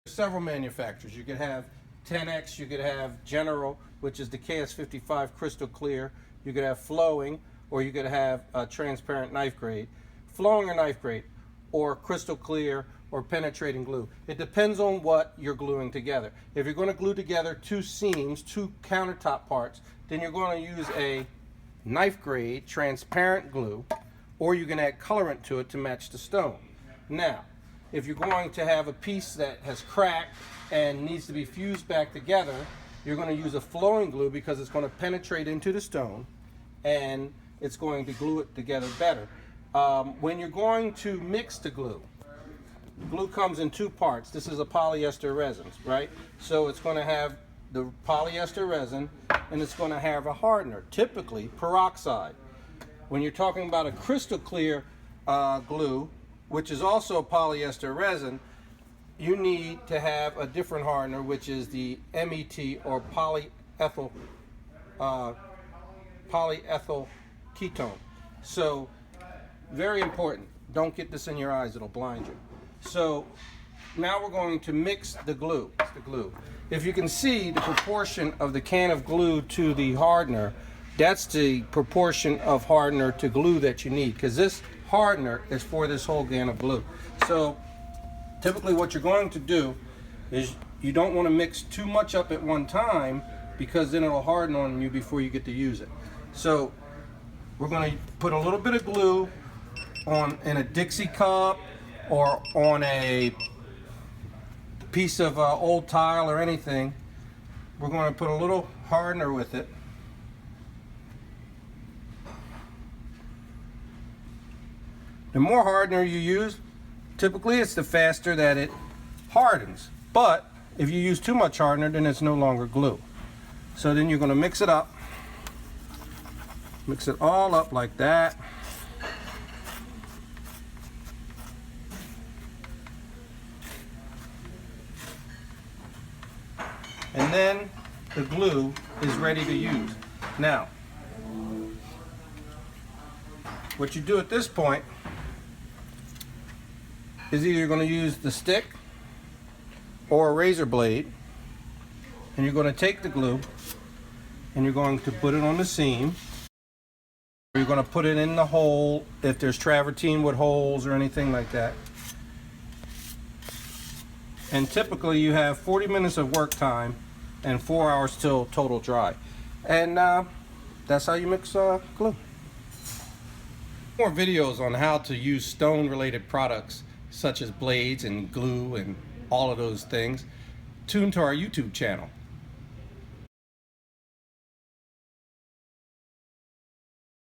Several manufacturers. You could have 10X, you could have General, which is the KS55 crystal clear. You could have flowing, or you could have a transparent knife grade. Flowing or knife grade, or crystal clear, or penetrating glue. It depends on what you're gluing together. If you're going to glue together two seams, two countertop parts, then you're going to use a knife grade transparent glue, or you can add colorant to it to match the stone. Now, if you're going to have a piece that has cracked and needs to be fused back together, you're going to use a flowing glue because it's going to penetrate into the stone and it's going to glue it together better. When you're going to mix the glue, glue comes in two parts. This is a polyester resin, right? So it's going to have the polyester resin and it's going to have a hardener, typically peroxide. When you're talking about a crystal clear glue, which is also a polyester resin, you need to have a different hardener, which is the MET, or polyethyl ketone. So, very important. Don't get this in your eyes, it'll blind you. So, now we're going to mix the glue. It's the glue. If you can see the proportion of the can of glue to the hardener, that's the proportion of hardener to glue that you need, because this hardener is for this whole can of glue. So typically what you're going to do is you don't want to mix too much up at one time, because then it'll harden on you before you get to use it. So we're going to put a little bit of glue in a Dixie cup or on a piece of old tile or anything. We're going to put a little hardener with it. The more hardener you use, typically it's the faster that it hardens. But if you use too much hardener, then it's no longer glue. So then you're going to mix it up. Mix it all up like that. And then the glue is ready to use. Now, what you do at this point is either you're going to use the stick or a razor blade, and you're going to take the glue and you're going to put it on the seam. You're going to put it in the hole if there's travertine with holes or anything like that. And typically you have 40 minutes of work time and 4 hours till total dry. And that's how you mix glue. More videos on how to use stone related products such as blades and glue and all of those things, tune to our YouTube channel.